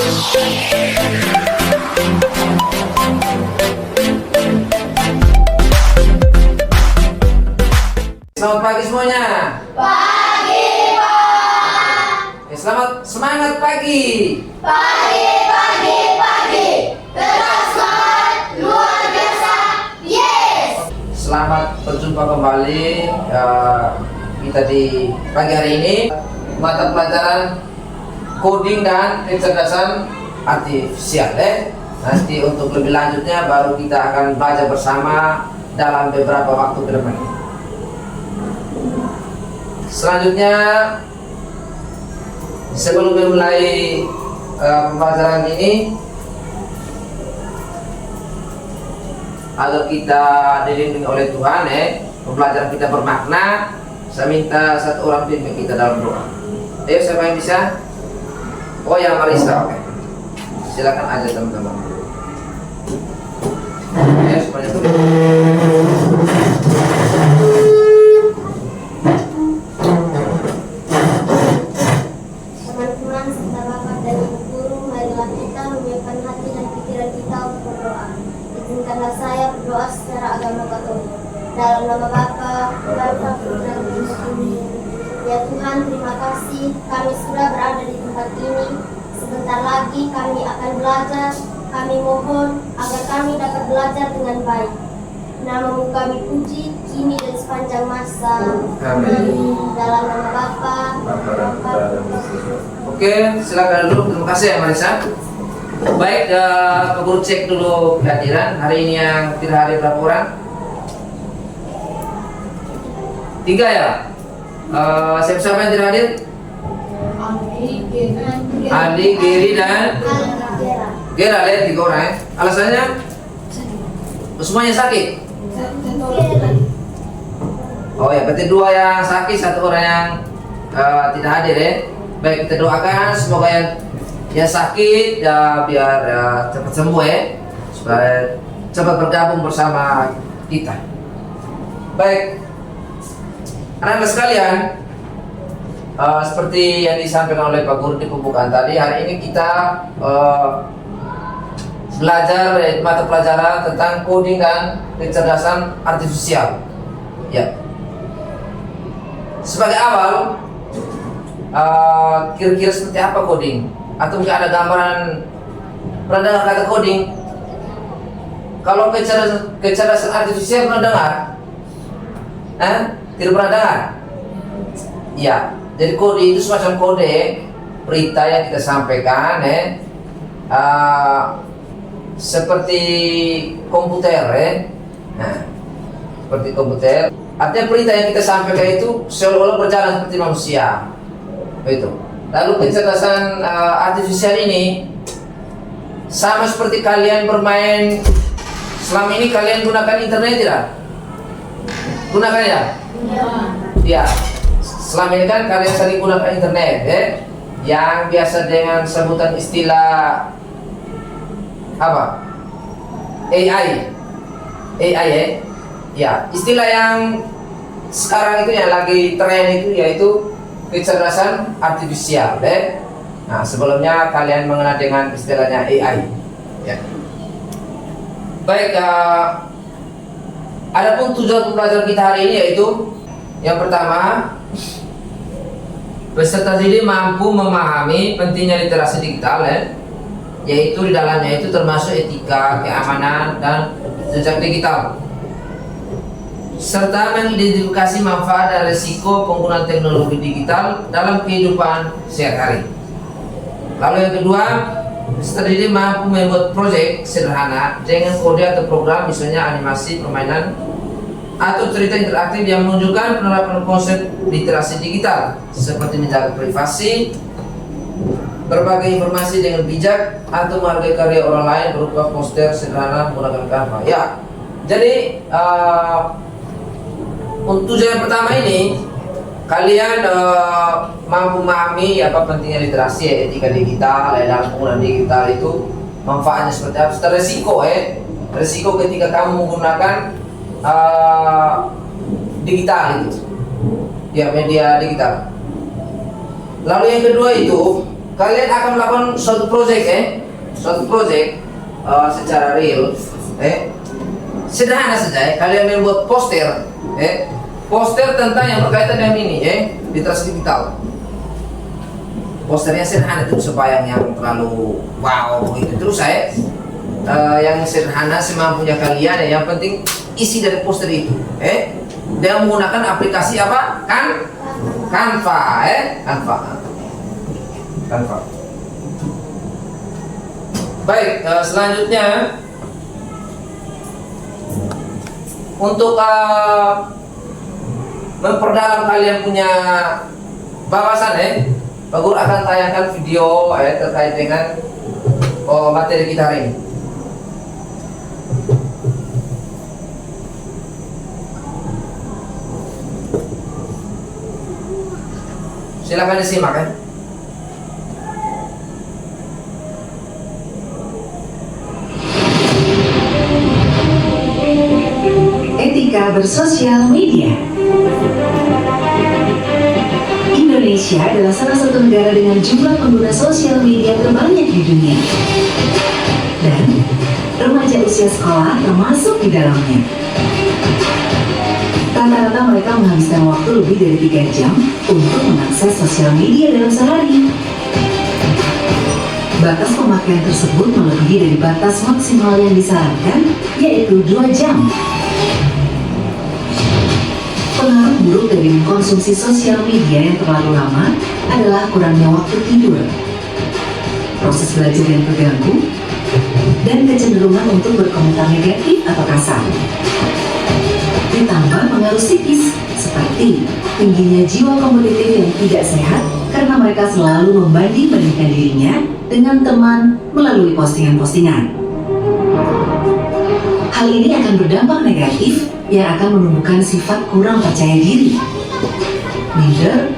Selamat pagi semuanya. Pagi, Pak. Selamat semangat pagi. Pagi, pagi, pagi. Tetap semangat, luar biasa. Yes. Selamat berjumpa kembali kita di pagi hari ini. Mata pelajaran coding dan kecerdasan artifisial. Nanti untuk lebih lanjutnya baru kita akan belajar bersama dalam beberapa waktu ke depan. Selanjutnya, sebelum memulai pembelajaran ini, agar kita dibimbing oleh Tuhan, pembelajaran kita bermakna, saya minta satu orang pimpin kita dalam doa. Ayo, siapa yang bisa? Oh, yang Marisa, oke. Silakan aja teman-teman. Ayo, semuanya tuh. Teman-teman serta Bapak dan Ibu Guru, marilah kita menyiapkan hati dan pikiran kita untuk berdoa. Izinkanlah saya berdoa secara agama Katolik. Dalam nama Bapa, Putra, dan Roh Kudus. Ya Tuhan, terima kasih kami sudah berada di tempat ini. Sebentar lagi kami akan belajar. Kami mohon agar kami dapat belajar dengan baik. Namamu kami puji, kini dan sepanjang masa. Amin. Dalam nama Bapa, Putra, dan Roh Kudus. Oke, silakan dulu. Terima kasih ya Marisa. Baik, Pak Guru cek dulu kehadiran. Hari ini yang tidak hadir berapa orang? 3 ya? Siapa-siapa yang tidak hadir? Adi, Giri, dan Gera. Lihat 3 orang ya. Alasannya? Semuanya sakit? Oh ya, berarti 2 yang sakit, 1 orang yang tidak hadir ya. Baik, kita doakan semoga yang sakit ya biar cepat sembuh ya, supaya cepat bergabung bersama kita. Baik, anak-anak sekalian, seperti yang disampaikan oleh Pak Guru di pembukaan tadi, hari ini kita belajar mata pelajaran tentang coding dan kecerdasan artifisial. Ya. Sebagai awal, kira-kira seperti apa coding? Atau mungkin ada gambaran, pernah dengar kata coding? Kalau kecerdasan artifisial pernah dengar? Tidak pernah dengar? Ya, jadi kode itu semacam kode berita yang kita sampaikan, seperti komputer, Nah, seperti komputer. Artinya berita yang kita sampaikan itu seolah-olah berjalan seperti manusia, begitu. Lalu kecerdasan artifisial ini sama seperti kalian bermain. Selama ini kalian gunakan internet tidak? Gunakan ya? Ya. Selama ini kan kalian sering gunakan internet, yang biasa dengan sebutan istilah apa? AI ya. Istilah yang sekarang itu yang lagi tren itu yaitu kecerdasan artifisial, Nah, sebelumnya kalian mengenal dengan istilahnya AI, ya. Baik, adapun tujuan pembelajaran kita hari ini yaitu yang pertama, peserta didik mampu memahami pentingnya literasi digital, yaitu di dalamnya itu termasuk etika, keamanan, dan jejak digital, serta mengidentifikasi manfaat dan risiko penggunaan teknologi digital dalam kehidupan sehari-hari. Lalu yang kedua, peserta didik mampu membuat proyek sederhana dengan kode atau program, misalnya animasi, permainan, atau cerita interaktif yang menunjukkan penerapan konsep literasi digital, seperti menjaga privasi, berbagi informasi dengan bijak, atau menghargai karya orang lain berupa poster sederhana menggunakan Canva. Ya, jadi untuk tujuan yang pertama ini, kalian mampu memahami apa pentingnya literasi, etika digital, dalam penggunaan digital itu manfaatnya seperti apa, serta resiko ketika kamu menggunakan digital itu, ya, media digital. Lalu yang kedua itu kalian akan melakukan suatu project secara real, sederhana saja. Kalian membuat poster tentang yang berkaitan dengan ini, di Trust Digital. Posternya sederhana, itu supaya yang terlalu wow gitu. Terus yang sederhana semampunya kalian, yang penting isi dari poster itu, dia menggunakan aplikasi apa? Canva. Baik, selanjutnya untuk memperdalam kalian punya bahasan, Pak Guru akan tayangkan video terkait dengan materi kita hari ini. Silakan disimak ya. Etika bersosial media. Indonesia adalah salah satu negara dengan jumlah pengguna sosial media terbanyak di dunia. Dan remaja usia sekolah termasuk di dalamnya. Rata-rata mereka menghabiskan waktu lebih dari 3 jam untuk mengakses sosial media dalam sehari. Batas pemakaian tersebut melebihi dari batas maksimal yang disarankan, yaitu 2 jam. Pengaruh buruk dari mengkonsumsi sosial media yang terlalu lama adalah kurangnya waktu tidur, proses belajar yang terganggu, dan kecenderungan untuk berkomentar negatif atau kasar. Ditambah pengaruh psikis seperti tingginya jiwa kompetitif yang tidak sehat karena mereka selalu membanding-bandingkan dirinya dengan teman melalui postingan-postingan. Hal ini akan berdampak negatif yang akan menumbuhkan sifat kurang percaya diri, minder,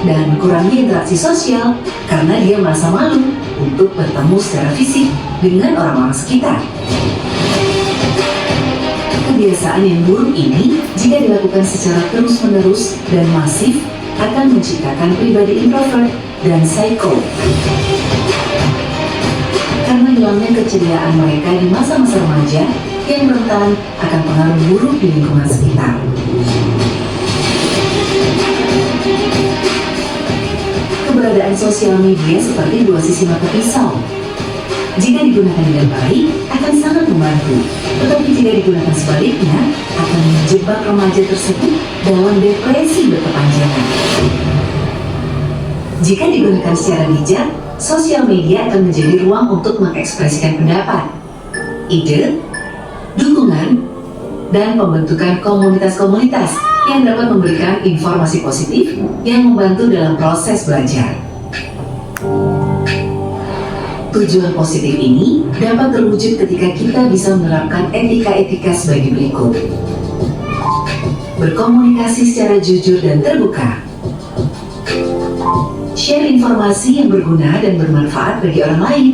dan kurangnya interaksi sosial karena dia merasa malu untuk bertemu secara fisik dengan orang-orang sekitar. Kebiasaan yang buruk ini, jika dilakukan secara terus-menerus dan masif, akan menciptakan pribadi introvert dan psycho. Karena hilangnya keceriaan mereka di masa-masa remaja yang rentan akan pengaruh buruk di lingkungan sekitar. Keberadaan sosial media seperti dua sisi mata pisau. Jika digunakan dengan baik, akan sangat membantu. Tetapi jika digunakan sebaliknya, akan menjebak remaja tersebut dalam depresi berkepanjangan. Jika digunakan secara bijak, sosial media akan menjadi ruang untuk mengekspresikan pendapat, ide, dukungan, dan pembentukan komunitas-komunitas yang dapat memberikan informasi positif yang membantu dalam proses belajar. Tujuan positif ini dapat terwujud ketika kita bisa menerapkan etika-etika sebagai berikut. Berkomunikasi secara jujur dan terbuka. Share informasi yang berguna dan bermanfaat bagi orang lain.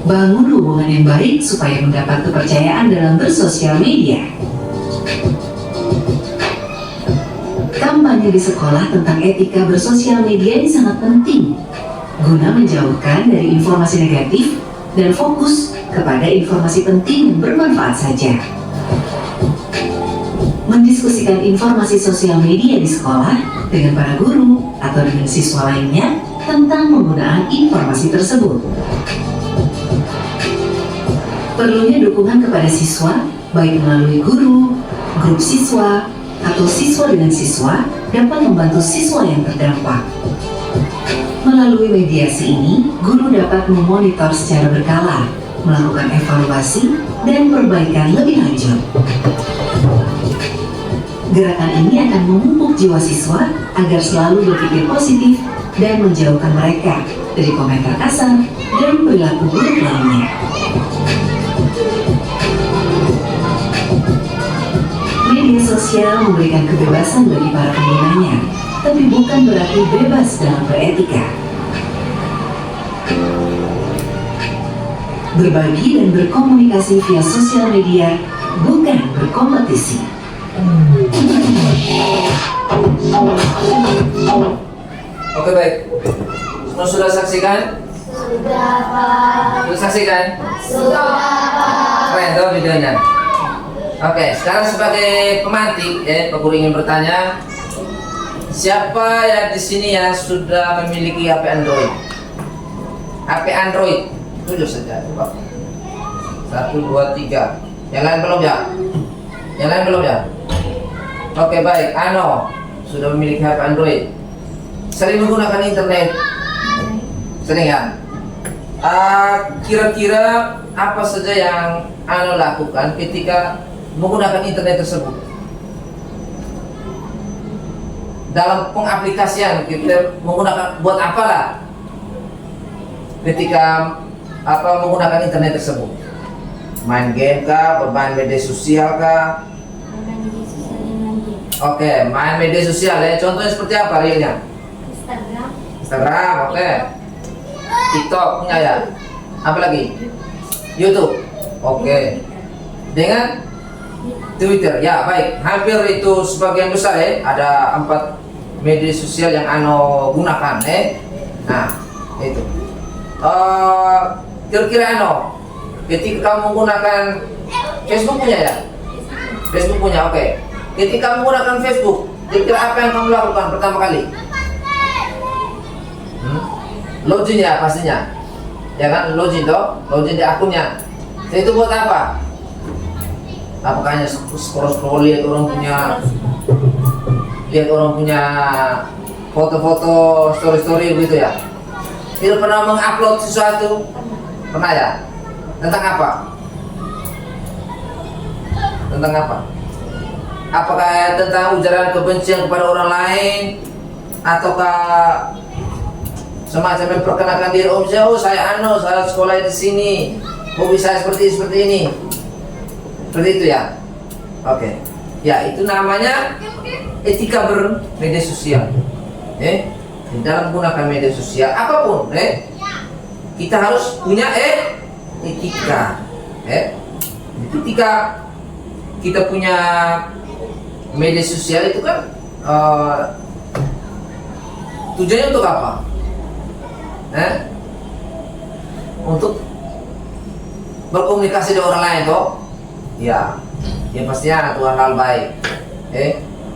Bangun hubungan yang baik supaya mendapat kepercayaan dalam bersosial media. Kampanye di sekolah tentang etika bersosial media ini sangat penting guna menjauhkan dari informasi negatif dan fokus kepada informasi penting yang bermanfaat saja. Mendiskusikan informasi sosial media di sekolah dengan para guru atau dengan siswa lainnya tentang penggunaan informasi tersebut. Perlunya dukungan kepada siswa, baik melalui guru, grup siswa, atau siswa dengan siswa dapat membantu siswa yang terdampak. Melalui mediasi ini, guru dapat memonitor secara berkala, melakukan evaluasi, dan perbaikan lebih lanjut. Gerakan ini akan memupuk jiwa siswa agar selalu berpikir positif dan menjauhkan mereka dari komentar kasar dan perilaku buruk lainnya. Media sosial memberikan kebebasan bagi para penggunanya, tapi bukan berarti bebas dalam beretika. Berbagi dan berkomunikasi via sosial media bukan berkompetisi. Oke, baik. Semua sudah saksikan? Sudah, Pak. Sudah saksikan? Sudah, Pak. Keren tuh videonya. Oke, sekarang sebagai pemantik, Pak Guru ingin bertanya, siapa yang di sini yang sudah memiliki HP Android? HP Android, tunjuk saja, coba. 1, 2, 3. Yang lain belum ya? Yang lain belum ya? Oke, baik. Ano sudah memiliki HP Android. Sering menggunakan internet? Sering ya? Kira-kira apa saja yang Ano lakukan ketika menggunakan internet tersebut? Dalam pengaplikasian kita menggunakan buat apalah ketika menggunakan internet tersebut? Main game kah, bermain media sosial kah? Oke, main media sosial ya. Contohnya seperti apa realnya? Instagram, oke. TikTok punya ya. Apa lagi? YouTube, oke. Dengan Twitter, ya baik. Hampir itu sebagian besar ya. Ada 4 media sosial yang Ano gunakan Nah, itu. Kira-kira Ano, ketika kamu menggunakan Facebook punya ya? Facebook punya, oke. Ketika kamu menggunakan Facebook, kira-kira apa yang kamu lakukan pertama kali? Login ya pastinya, ya kan? Login toh, login di akunnya. Itu buat apa? Apakah hanya scroll lihat orang punya foto-foto, story begitu ya? Tidak pernah mengupload sesuatu, pernah ya? Tentang apa? Tentang apa? Apakah tentang ujaran kebencian kepada orang lain, ataukah semacam memperkenalkan diri, saya saya sekolah di sini, hobi saya seperti ini, seperti itu ya? Oke, ya itu namanya etika bermedia sosial. Di dalam menggunakan media sosial apapun, kita harus punya etika. Ketika kita punya media sosial itu kan tujuannya untuk apa? Untuk berkomunikasi dengan orang lain toh? Ya pastinya itu hal baik.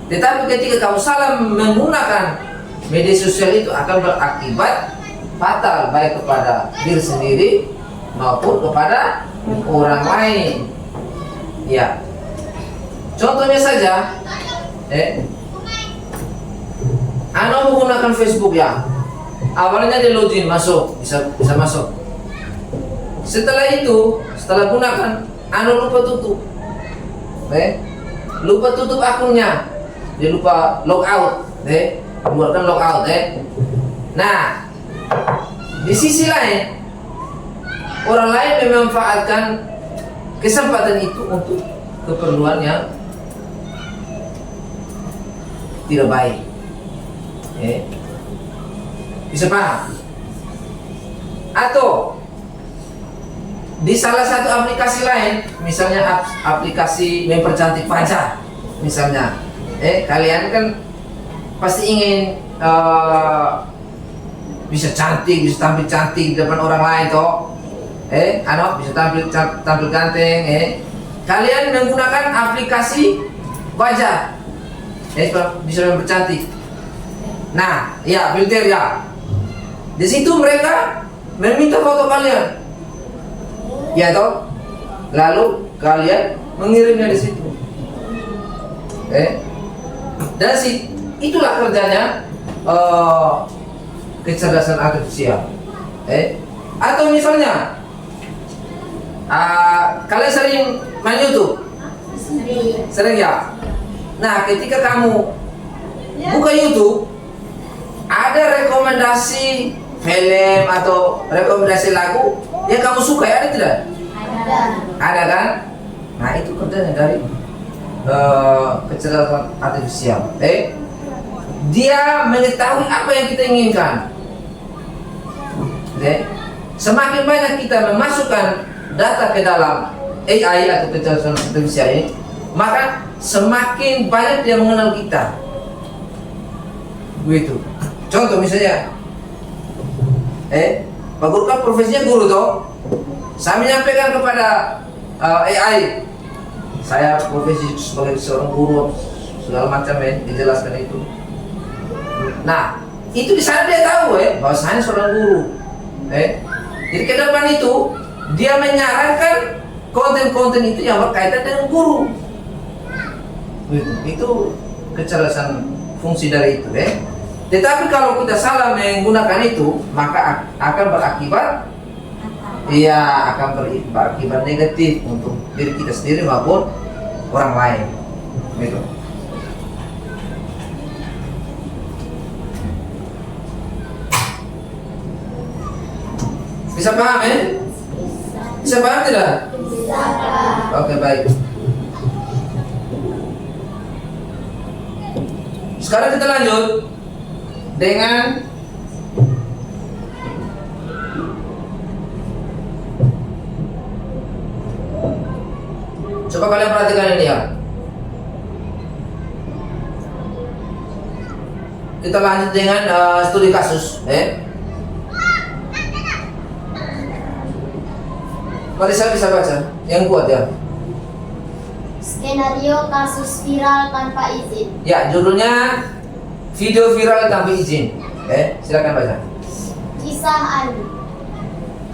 Tetapi ketika kamu salah menggunakan media sosial itu akan berakibat fatal baik kepada diri sendiri maupun kepada orang lain. Ya. Contohnya saja, Ano menggunakan Facebook ya. Awalnya dia login masuk, bisa masuk. Setelah gunakan, Ano lupa tutup. Lupa tutup akunnya. Dia lupa logout, keluarkan logout, Nah, di sisi lain, orang lain memanfaatkan kesempatan itu untuk keperluan yang tidak baik. Bisa paham? Atau di salah satu aplikasi lain, misalnya aplikasi mempercantik wajah, misalnya, kalian kan pasti ingin bisa cantik, bisa tampil cantik di depan orang lain toh, bisa tampil ganteng, kalian menggunakan aplikasi wajah, bisa mempercantik. Nah, ya filter ya. Di situ mereka meminta foto kalian, ya toh. Lalu kalian mengirimnya di situ. Dan itulah kerjanya kecerdasan artifisial. Atau misalnya kalian sering main YouTube? Sering ya. Nah, ketika kamu buka YouTube, ada rekomendasi film atau rekomendasi lagu yang kamu suka, ada tidak? Ada kan? Nah, itu kerjanya dari kecerdasan artifisial. Dia mengetahui apa yang kita inginkan. Semakin banyak kita memasukkan data ke dalam AI atau kecerdasan artifisial ini, maka semakin banyak dia mengenal kita. Begitu. Contoh misalnya, Pak Guru kan profesinya guru toh. Saya menyampaikan kepada AI, saya profesi sebagai seorang guru segala macam dijelaskan itu. Nah, itu di sana dia tahu bahwa saya seorang guru. Jadi ke depan itu dia menyarankan konten-konten itu yang berkaitan dengan guru. Itu kecerdasan fungsi dari itu. Tetapi kalau kita salah menggunakan itu, maka akan berakibat berakibat negatif untuk diri kita sendiri maupun orang lain. Gitu. Bisa paham Bisa paham tidak? Bisa. Oke, baik. Sekarang kita lanjut dengan coba kalian perhatikan ini ya. Kita lanjut dengan studi kasus. Marisa bisa baca yang kuat ya. Skenario kasus viral tanpa izin. Ya, judulnya video viral tanpa izin. Silakan baca. Kisah Andi.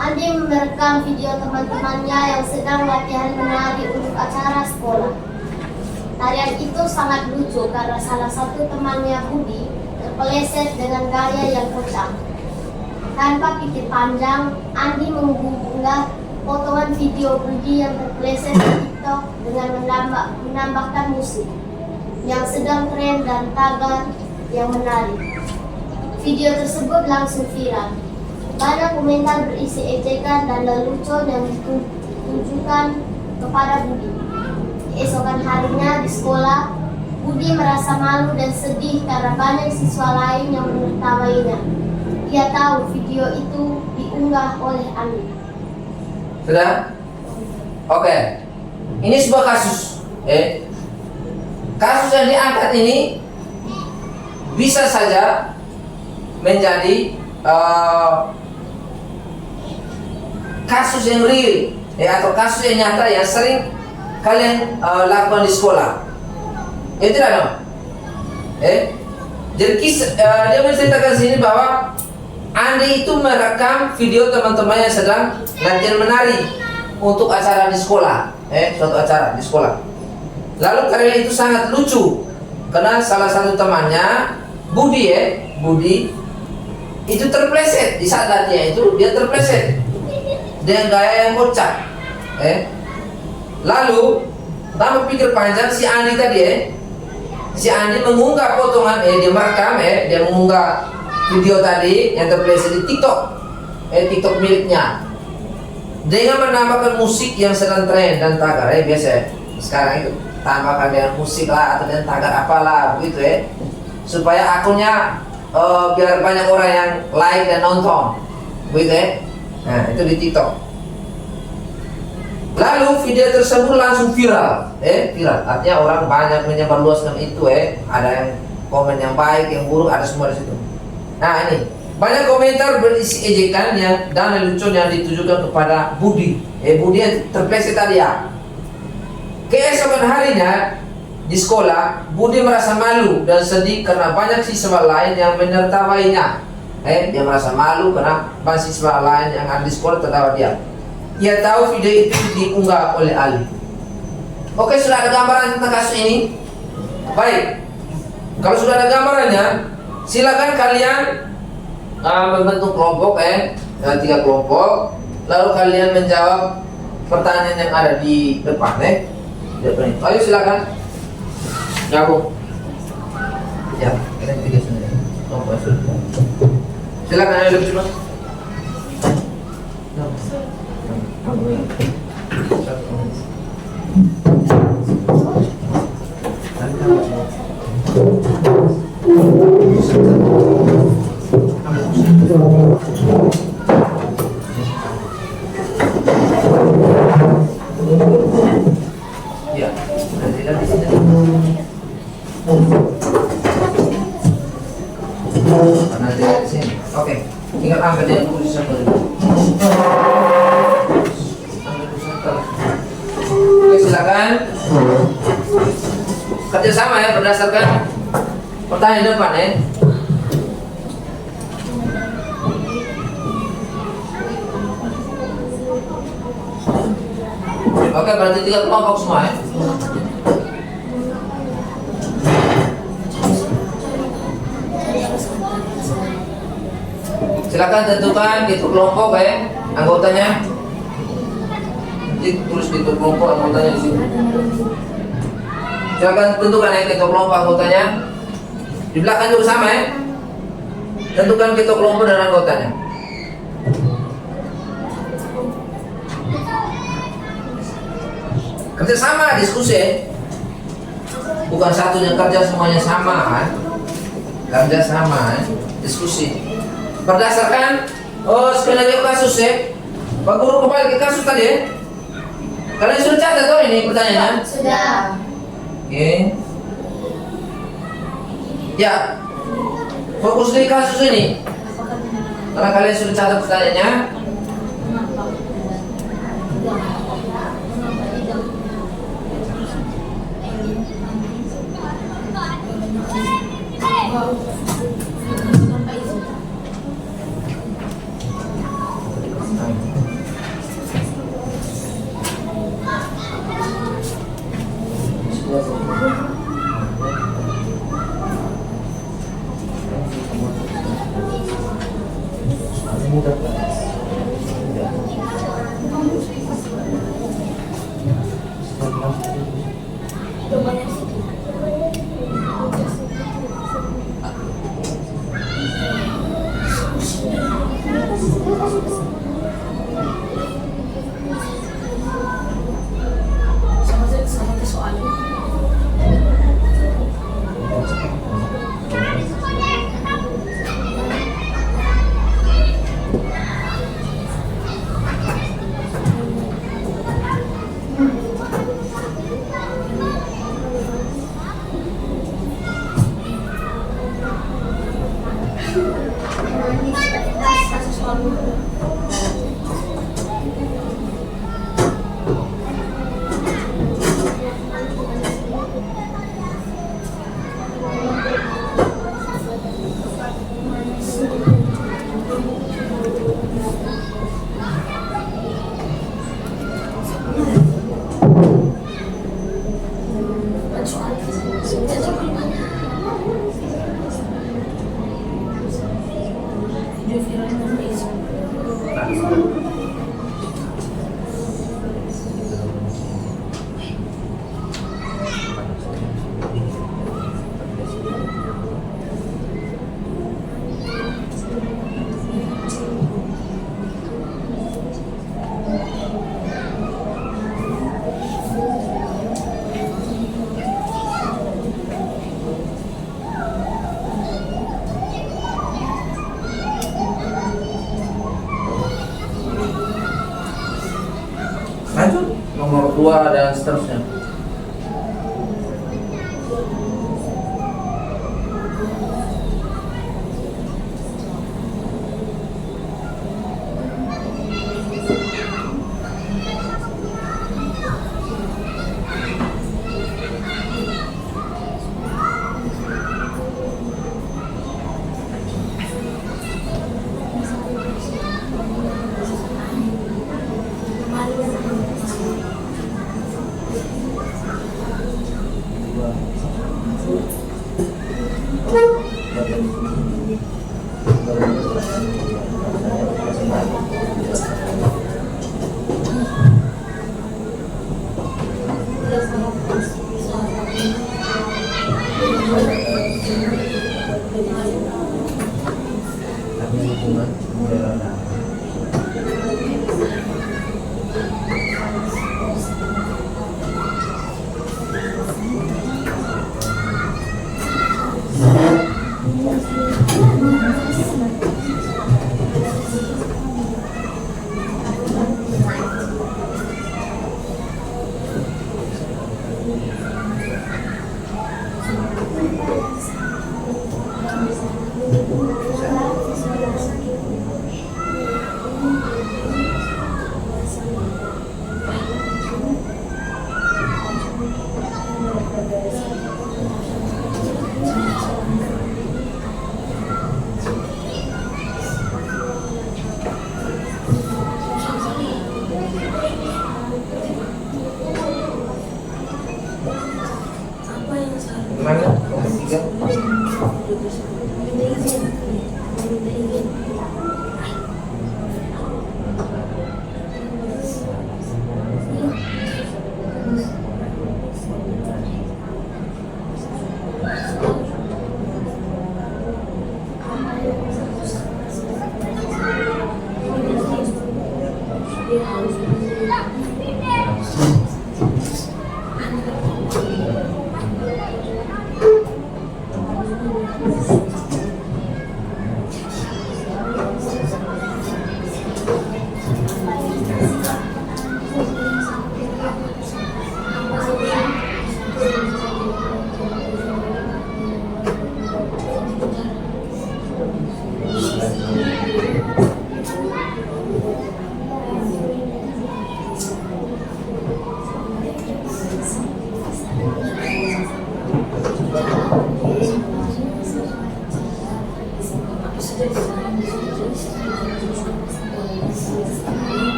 Andi merekam video teman-temannya yang sedang latihan menari untuk acara sekolah. Tarian itu sangat lucu karena salah satu temannya, Budi, terpeleset dengan gaya yang kocak. Tanpa pikir panjang, Andi mengunggah potongan video Budi yang terpeleset di TikTok dengan menambahkan musik yang sedang tren dan tagar yang menarik. Video tersebut langsung viral. Banyak komentar berisi ejekan dan lelucon yang ditujukan kepada Budi. Keesokan harinya di sekolah, Budi merasa malu dan sedih karena banyak siswa lain yang menertawainya. Dia tahu video itu diunggah oleh Andi. Sudah? Oke. Ini sebuah kasus. Kasus yang diangkat ini bisa saja menjadi kasus yang real atau kasus yang nyata yang sering kalian lakukan di sekolah. Tidak dong? Jadi dia menceritakan sini bahwa Andi itu merekam video teman-teman yang sedang latihan menari untuk acara di sekolah, suatu acara di sekolah. Lalu karya itu sangat lucu karena salah satu temannya Budi itu terpleset di saat latihan itu, dia terpleset dengan gaya yang kocak. Lalu tanpa pikir panjang si Andi tadi si Andi mengunggah potongan dia merekam dia mengunggah video tadi yang terpleset di TikTok, TikTok miliknya, dengan menambahkan musik yang sedang tren dan tagar. Biasa sekarang itu tambahkan dengan musik lah atau dengan tagar apalah begitu supaya akunnya biar banyak orang yang like dan nonton begitu Nah, itu di TikTok. Lalu video tersebut langsung viral, viral artinya orang banyak menyebarluaskan itu ada yang komen yang baik, yang buruk, ada semua di situ. Nah, ini banyak komentar berisi ejekan dan lelucon yang ditujukan kepada Budi. Budi yang terpleset tadi ya. Keesokan harinya di sekolah, Budi merasa malu dan sedih karena banyak siswa lain yang menertawainya. Dia merasa malu karena banyak siswa lain yang ada di sekolah tertawa dia. Ia tahu video itu diunggah oleh Ali. Oke, sudah ada gambaran tentang kasus ini? Baik. Kalau sudah ada gambarannya, silakan kalian membentuk kelompok 3 kelompok, lalu kalian menjawab pertanyaan yang ada di depan Ayo silakan gabung. Ya, kalian 3 sendiri. Kelompok silakan ayo lebih cepat. Ya, nanti di sini. Karena di sini. Oke. Tinggal angkat dia posisi satu. Oke, silakan. Kerjasama ya berdasarkan pertanyaan depan ya. Oke, berarti 3 kelompok semua ya. Silakan tentukan gitu kelompok ya anggotanya. Nanti tulis gitu kelompok anggotanya di sini. Silakan tentukan ya gitu kelompok anggotanya. Di belakang juga sama ya. Tentukan gitu kelompok dan anggotanya. Kerja sama, diskusi ya. Bukan satunya kerja semuanya sama kan. Kerja sama ya. Diskusi berdasarkan skenario kasus ya. Pak Guru kembali ke kasus tadi ya. Kalian sudah catat tuh ini pertanyaannya? Sudah. Oke. Ya, fokus di kasus ini. Karena kalian sudah catat pertanyaannya. Lanjut nomor 2 dan seterusnya.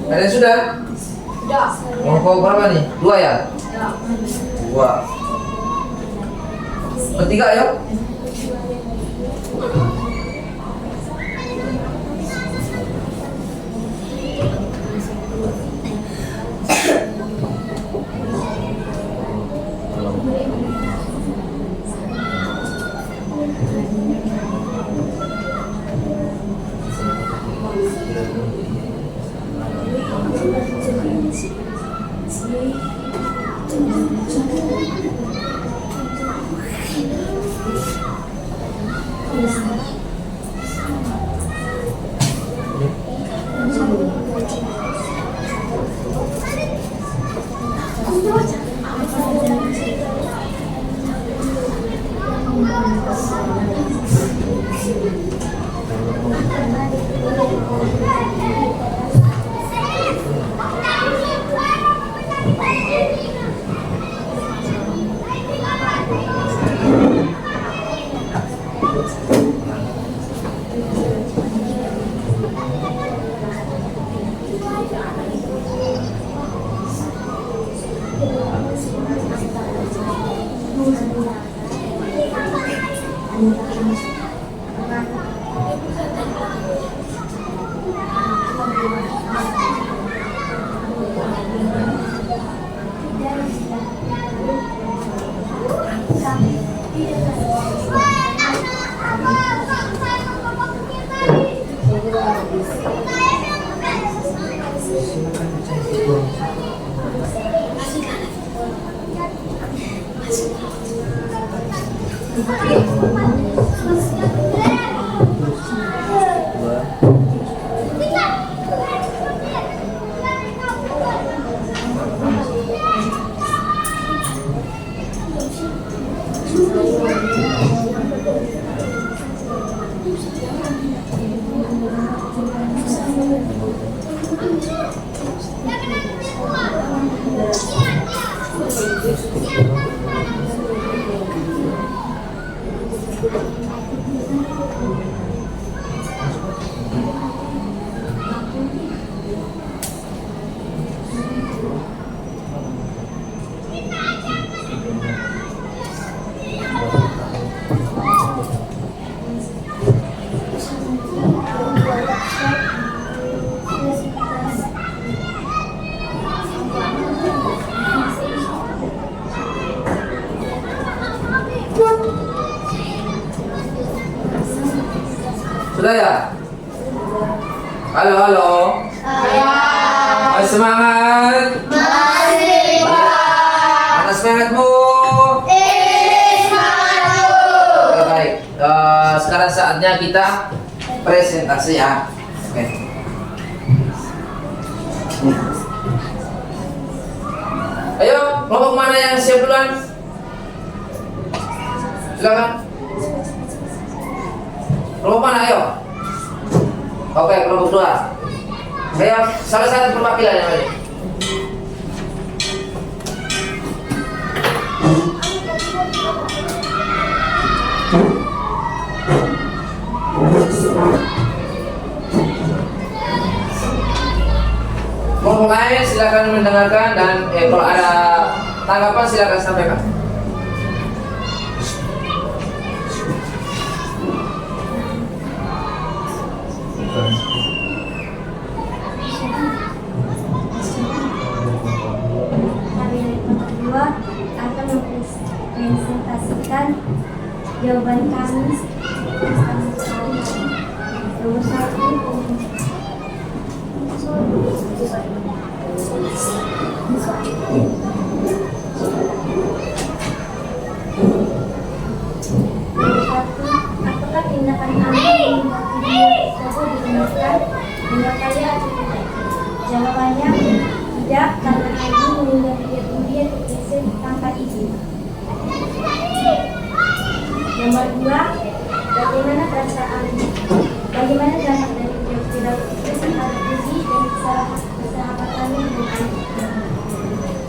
Ada yang sudah? Mau berapa nih? 2 ya? 2. Bertiga ya? Sudah ya? Halo, halo. Ayo semangat. Masih, Mana semangatmu? Oke, baik. Sekarang saatnya kita presentasi ya. Oke. Ayo, kelompok mana yang siap duluan? Silakan. Kelompok mana? Ayo. Oke, kelompok 2. Ayo, salah satu perwakilan yang ada. Kelompok lain silakan mendengarkan dan kalau ada tanggapan silakan sampaikan. Kabinet kedua akan mempresentasikan jawaban kami. Nomor 1. Apakah tindakan Anda membuat video tersebut dibenarkan? Benar kali atau tidak? Jawabannya tidak, karena Anda mengunggah video tergeser tanpa izin. Nomor 2. Bagaimana perasaan? Bagaimana dampak dari video viral itu terhadap Uji dan persahabatannya dengan Anda?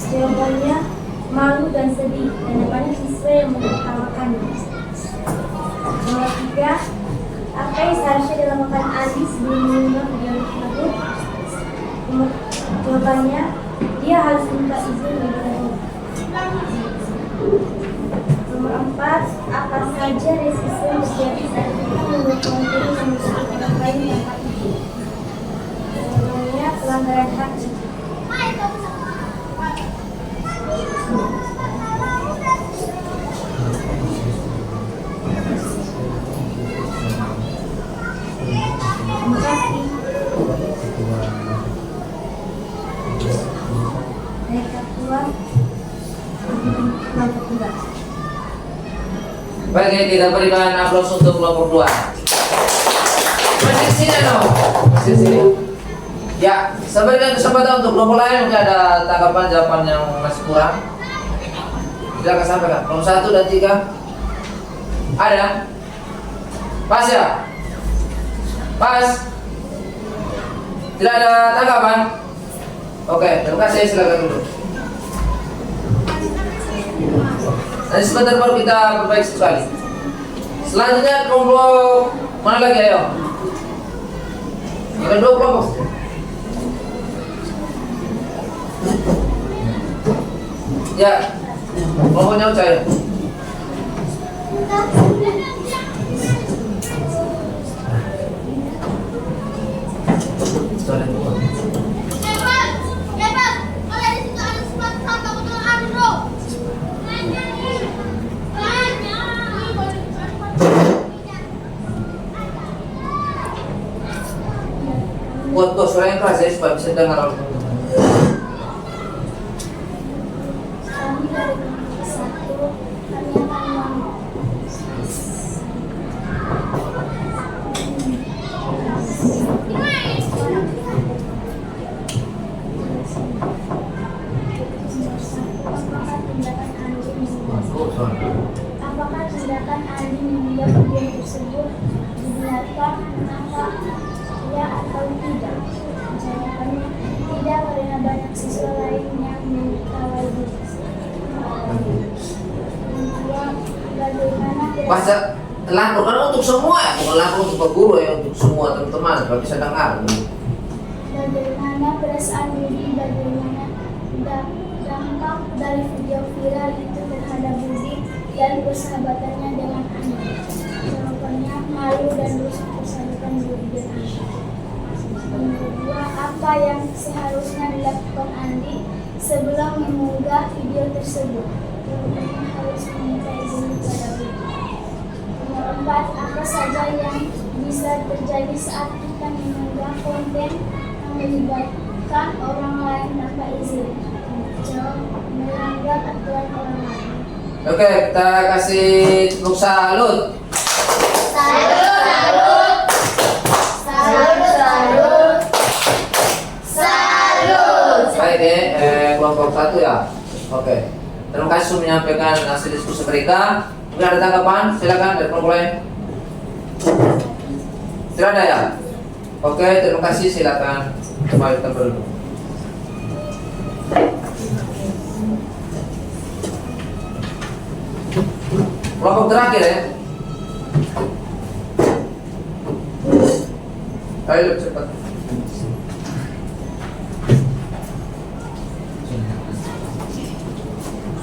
Jawabannya malu dan sedih, dan banyak siswa yang menertawakannya. Nomor 3. Apa yang seharusnya dilakukan Adi sebelum mengunggah video tersebut? Jawabannya, dia harus minta izin lebih dahulu. Nomor 4. Apa saja resiko yang terjadi saat kita membuat konten yang menyukai orang lain tanpa izin? Jawabannya, pelanggaran hak cipta. Terima kasih. Mereka keluar kelompok 2. Baik, kita berikan aplaus untuk kelompok 2. Masih sini dong. Masih sini. Ya, saya berikan kesempatan untuk kelompok lain. Mungkin ada tanggapan jawaban yang masih kurang. Silakan sampaikan. Kelompok 1 dan 3. Ada? Pas ya? Pas? Tidak ada tanggapan? Oke, terima kasih. Silakan dulu. Nanti sebentar baru kita perbaiki sekali. Selanjutnya kelompok mana lagi, ayo? Ada 2 kelompok. Ya, kelompoknya Ucai. Buat suara yang keras ya supaya bisa dengar. Kami dari kelompok 1, kami akan apakah tindakan Andi mengunggah video tersebut dibenarkan? Kenapa? Ya atau tidak? Jawabannya tidak, karena banyak siswa lain yang menertawai diri. Kedua, bagaimana Bahasa laporan untuk semua, bukan lapor untuk guru ya, untuk semua teman-teman supaya bisa dengar. bagaimana perasaan Budi, bagaimana dampak dari video viral itu terhadap Budi dan persahabatannya dengan Andi? Jawabannya malu dan rusak persahabatan Budi dan Andi. Yang kedua, apa yang seharusnya dilakukan Andi sebelum mengunggah video tersebut? Jawabannya harus meminta izin kepada Budi. Nomor 4, apa saja yang bisa terjadi saat kita mengunggah konten yang melibatkan orang lain tanpa izin. Jawab, melanggar aturan orang lain. Oke, kita kasih tepuk salut. Salut, salut. Salut, salut. Salut. Baik kelompok 1 ya. Oke. Terima kasih sudah menyampaikan hasil diskusi mereka. Mungkin ada tanggapan? Silakan dari kelompok lain. Tidak ada ya? Oke, terima kasih. Silakan kembali tempat dulu. Kelompok terakhir ya. Ayo lebih cepat.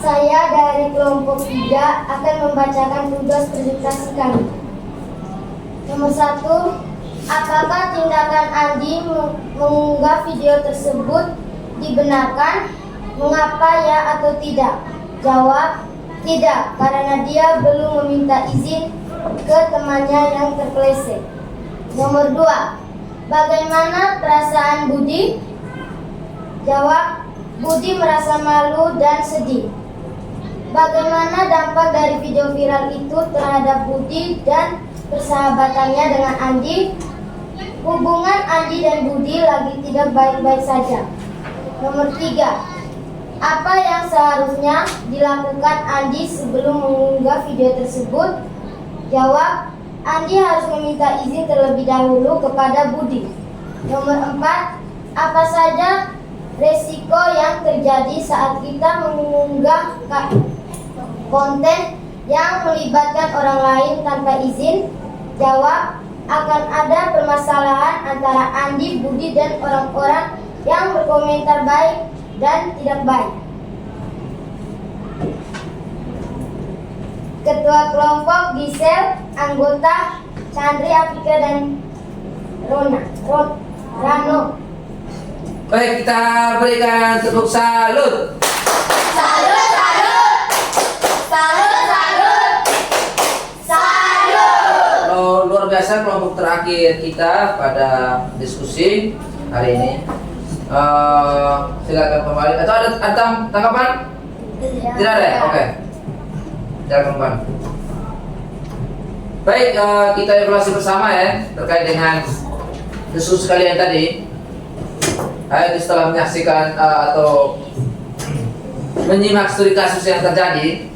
Saya dari kelompok 3 akan membacakan tugas presentasi kami. Nomor 1, apakah tindakan Andi mengunggah video tersebut dibenarkan? Mengapa ya atau tidak? Jawab, tidak, karena dia belum meminta izin ke temannya yang terpeleset. Nomor 2, bagaimana perasaan Budi? Jawab, Budi merasa malu dan sedih. Bagaimana dampak dari video viral itu terhadap Budi dan persahabatannya dengan Andi? Hubungan Andi dan Budi lagi tidak baik-baik saja. Nomor 3, apa yang seharusnya dilakukan Andi sebelum mengunggah video tersebut? Jawab, Andi harus meminta izin terlebih dahulu kepada Budi. Nomor 4, apa saja resiko yang terjadi saat kita mengunggah konten yang melibatkan orang lain tanpa izin? Jawab, akan ada permasalahan antara Andi, Budi, dan orang-orang yang berkomentar baik dan tidak baik. Ketua kelompok Gisel, anggota Chandri, Afika, dan Rano. Baik, kita berikan tepuk salut. Salut, salut. Salut, salut. Salut. Luar biasa kelompok terakhir kita pada diskusi hari ini. Silakan kembali. Atau ada tanggapan? Tidak ada ya? Oke. Silakan kembali. Baik, kita evaluasi bersama ya terkait dengan diskusi kalian tadi. Setelah menyaksikan atau menyimak studi kasus yang terjadi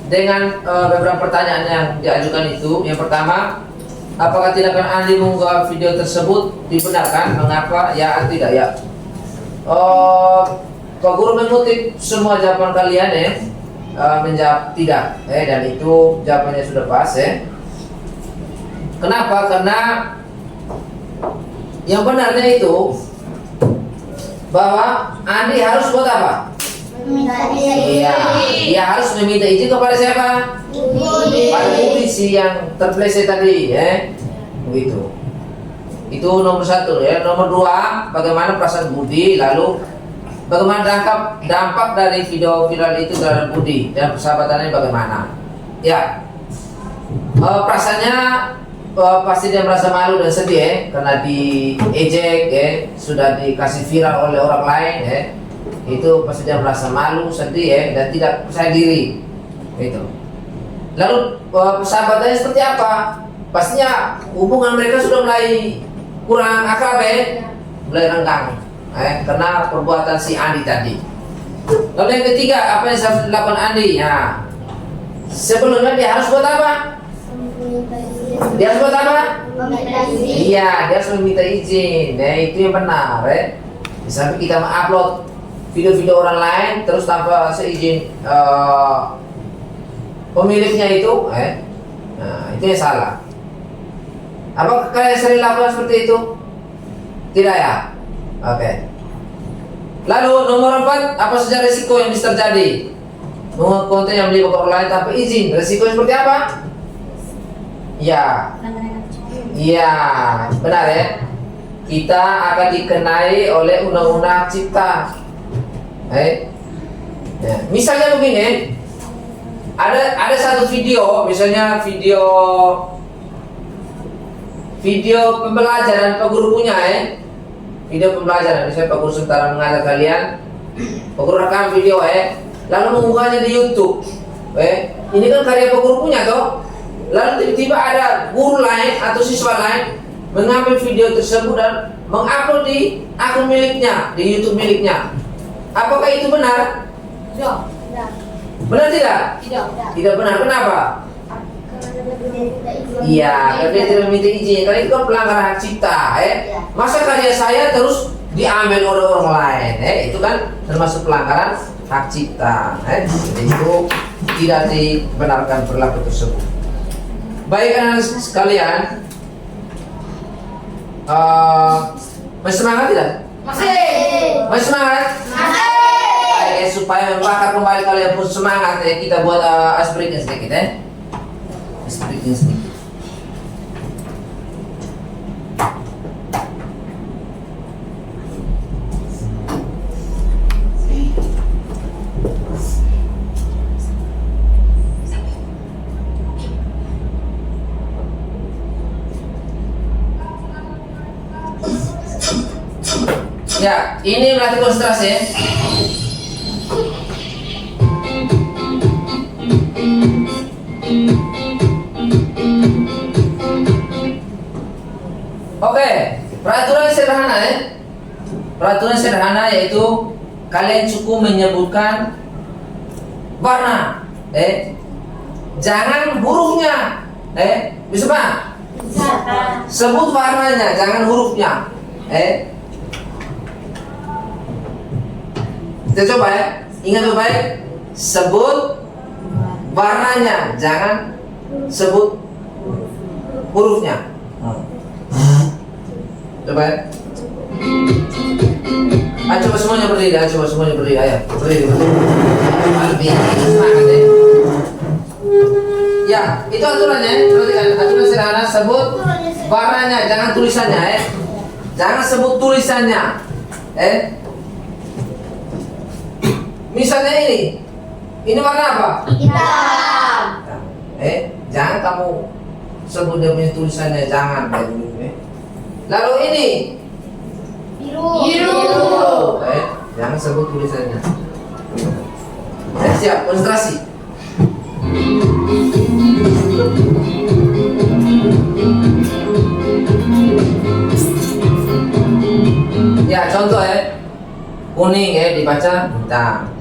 dengan beberapa pertanyaan yang diajukan itu. Yang pertama, apakah tindakan Andi mengunggah video tersebut dibenarkan? Mengapa ya atau tidak ya? Pak Guru mengutip semua jawaban kalian ya, menjawab tidak, dan itu jawabannya sudah pas ya. Kenapa? Karena yang benarnya itu bahwa Andi harus buat apa? Meminta Iya, dia harus meminta izin kepada siapa? Budi. Pada Budi si yang terpeleset tadi, ya, begitu. Itu nomor 1 ya. Nomor 2, bagaimana perasaan Budi, lalu bagaimana dampak dari video viral itu terhadap Budi dan persahabatannya bagaimana? Ya, perasaannya pasti dia merasa malu dan sedih ya, karena diejek ya, sudah dikasih viral oleh orang lain ya. Itu pasti dia merasa malu, sedih ya, dan tidak percaya diri. Itu. Lalu persahabatannya seperti apa? Pastinya hubungan mereka sudah mulai kurang akrab ya, mulai renggang karena perbuatan si Andi tadi. Lalu yang ketiga, apa yang harus dilakukan Andi? Ya, sebelumnya dia harus buat apa? Dia harus buat apa? Meminta izin. Iya, dia harus meminta izin. Nah, itu yang benar ya. Sampai kita mengupload video-video orang lain terus tanpa seizin pemiliknya itu, nah itu yang salah. Apakah kalian sering lakukan seperti itu? Tidak ya? Oke. Lalu nomor 4, apa saja risiko yang bisa terjadi? Mengunggah konten yang melibatkan orang lain tanpa izin. Risiko seperti apa? Ya, iya, benar ya. Kita akan dikenai oleh undang-undang cipta. Ya. Misalnya begini, ada satu video, misalnya video video pembelajaran Pak Guru punya video pembelajaran. Misalnya Pak Guru sementara mengajar kalian, Pak Guru rekam video lalu mengunggahnya di YouTube. Ini kan karya Pak Guru punya toh. Lalu tiba-tiba ada guru lain atau siswa lain mengambil video tersebut dan mengupload di akun miliknya, di YouTube miliknya. Apakah itu benar? Tidak. Benar tidak? Tidak. Tidak benar. Kenapa? Iya, karena dia tidak meminta izin. Karena itu kan pelanggaran hak cipta. Masa karya saya terus diambil oleh orang lain? Itu kan termasuk pelanggaran hak cipta. Jadi itu tidak dibenarkan perilaku tersebut. Baik anak-anak sekalian, masih semangat tidak? Masih semangat? Baik, supaya membakar kembali kalian pun semangat kita buat ice breaking sedikit ice breaking sedikit. Ya, ini melatih konsentrasi Oke, peraturan sederhana Peraturan sederhana yaitu kalian cukup menyebutkan warna, jangan hurufnya, bisa Pak? Bisa. Sebut warnanya, jangan hurufnya, Kita coba ingat baik-baik. Sebut warnanya, jangan sebut hurufnya. Coba Ayo coba semuanya berdiri, ayo. Berdiri. Semangat Ya, itu aturannya. Perhatikan, aturan sederhana. Sebut warnanya, jangan tulisannya Jangan sebut tulisannya Misalnya ini warna apa? Hitam. Jangan kamu sebut dia punya tulisannya, jangan Lalu ini Biru. jangan sebut tulisannya. Siap, konsentrasi. Ya, contoh kuning dibaca hitam.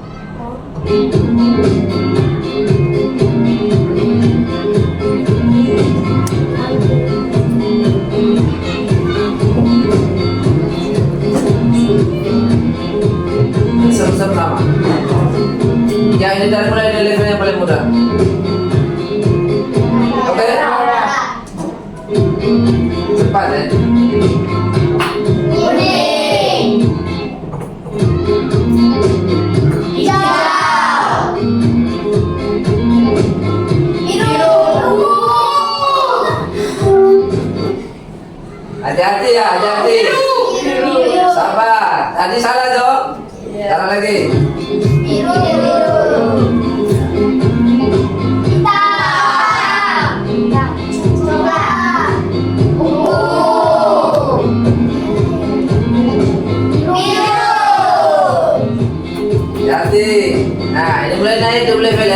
Sama-sama. Ya, ini dari mulai dari level yang paling mudah. Oke? Cepat Kuning. Hijau. Biru. Hati-hati ya, hati-hati. Sabar. Tadi salah dong. Salah lagi. Biru. Hitam. Coklat. Ungu. Biru. Hati. Nah, ini mulai naik ke level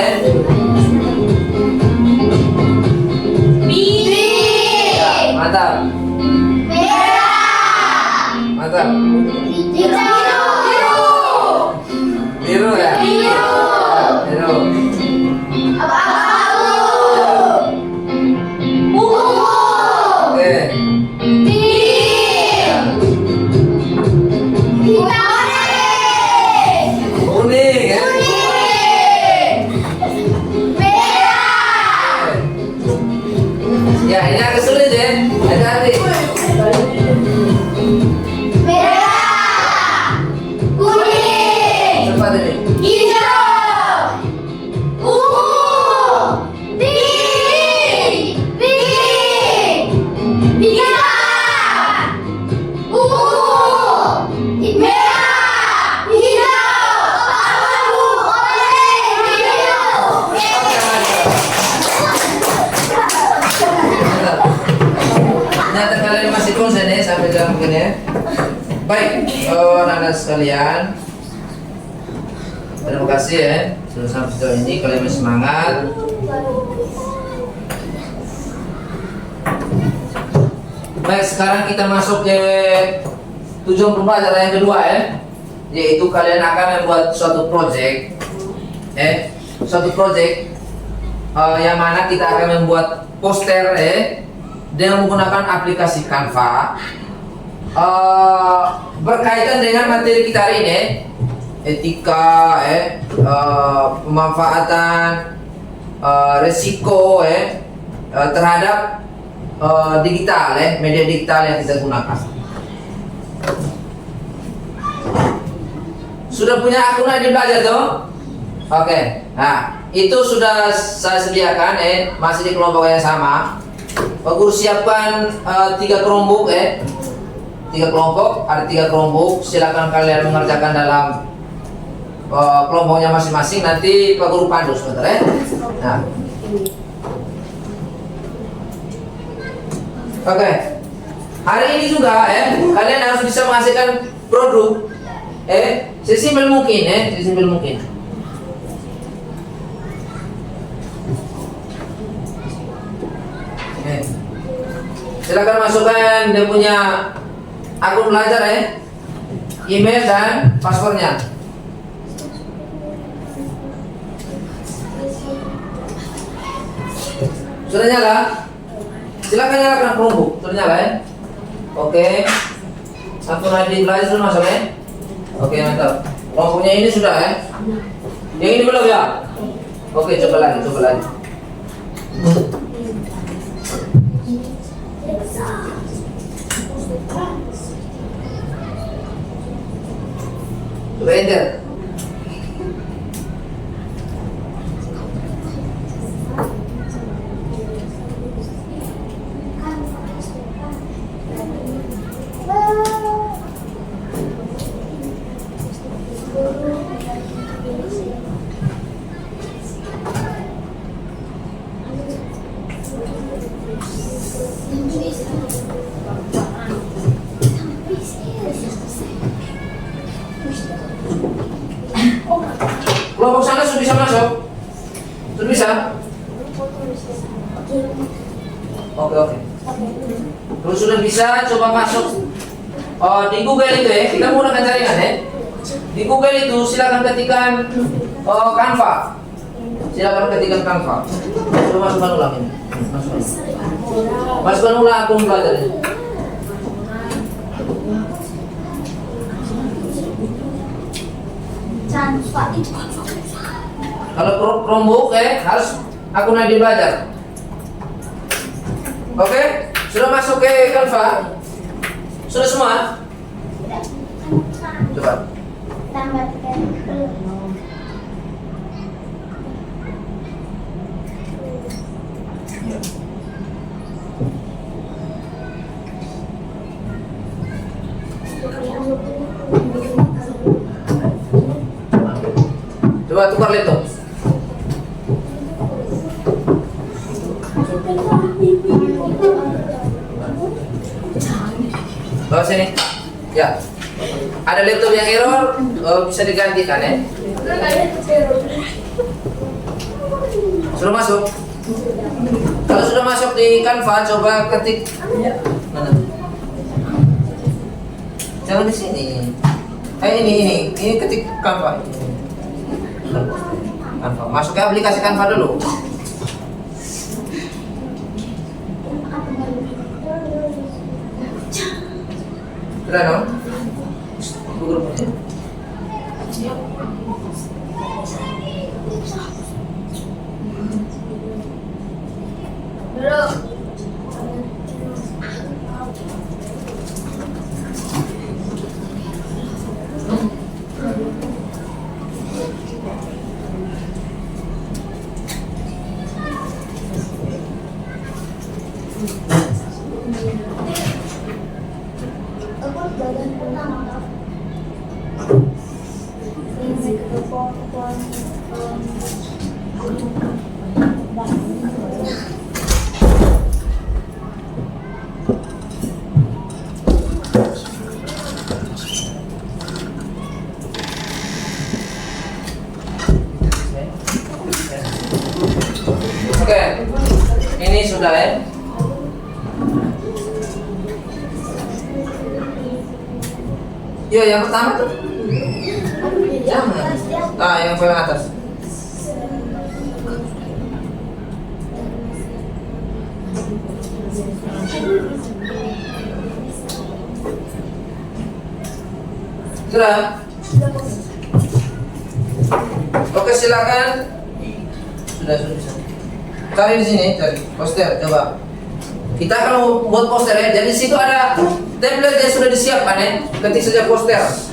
Biru. Mantap. Merah. Mantap. Hijau. Biru ya? Biru. Abu-abu. Ungu. Oke. Pink. Kuning Merah. Ya, ini agak sulit hati-hati. Merah. saudara sekalian, terima kasih ya sudah sampai sejauh ini, kalian masih semangat. Baik, sekarang kita masuk ke tujuan pembelajaran yang kedua ya, yaitu kalian akan membuat suatu project, yang mana kita akan membuat poster dengan menggunakan aplikasi Canva, berkaitan dengan materi kita hari ini, etika, pemanfaatan, resiko terhadap digital, media digital yang kita gunakan. Sudah punya akun ID belajar tuh? Oke. Nah, itu sudah saya sediakan, masih di kelompok yang sama. Pak Guru siapkan 3 kelompok, 3 kelompok, ada 3 kelompok. Silakan kalian mengerjakan dalam kelompoknya masing-masing. Nanti Pak Guru pandu sebentar ya. Nah. Oke. Hari ini juga kalian harus bisa menghasilkan produk sesimpel mungkin, sesimpel mungkin. Silakan masukkan dia punya akun belajar email dan passwordnya. Sudah nyala? Silakan nyalakan Chromebook. Sudah nyala Oke. Akun ID belajar sudah masuk Oke, mantap. Chromebooknya ini sudah Yang ini belum ya? Oke, coba lagi. Coba enter. Kelompok sana sudah bisa masuk? Sudah bisa? Oke. Kalau sudah bisa, coba masuk di Google itu kita menggunakan jaringan Di Google itu silakan ketikkan Canva. Coba masukkan ulang ini. Masukkan ulang akun belajarnya. Kalau Chromebook harus akun ID belajar. Oke? Sudah masuk ke Canva? Sudah semua? Coba. Coba tukar laptop. Bawa sini. Ya. Ada laptop yang error, bisa digantikan Sudah masuk? Kalau sudah masuk di Canva, coba ketik. Mana? Jangan di sini. Ini ketik Canva. Canva. Masuk ke aplikasi Canva dulu. Sudah dong? Grupnya. Ini sudah ya. Yo, yang pertama tuh. Jangan. Ah, yang paling atas. Sudah. Oke, silakan. Sudah. Cari di sini, cari poster, coba. Kita kalau buat poster ya, jadi situ ada template yang sudah disiapkan ya. Ketik saja poster.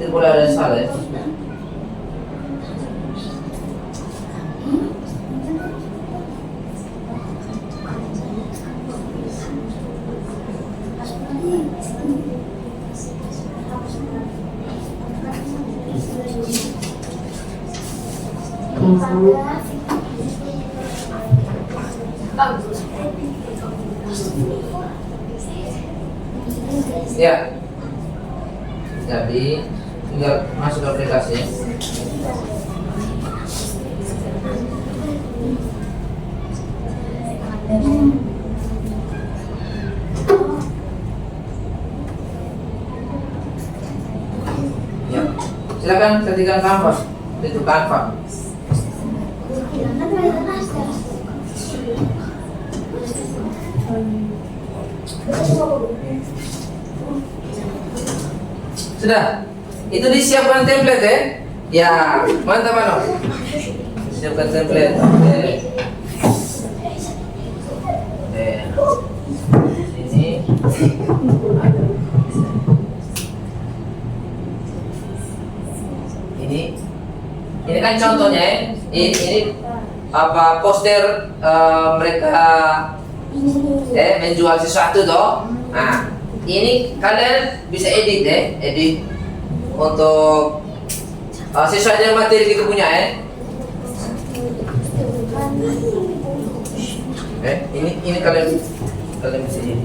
Tidak boleh ada yang salah ya. Ya. Jadi tinggal masuk aplikasi. Ya. Silakan ketikkan kanvas. Itu kanvas. Sudah. Itu disiapkan template ya. Ya, mantap Mano. Siapkan template. Oke. Ini. Ini kan contohnya ya. Ini apa poster mereka menjual sesuatu toh. Nah, ini kalian bisa edit edit untuk sesuai dengan materi kita punya ya. Ini kalian bisa edit.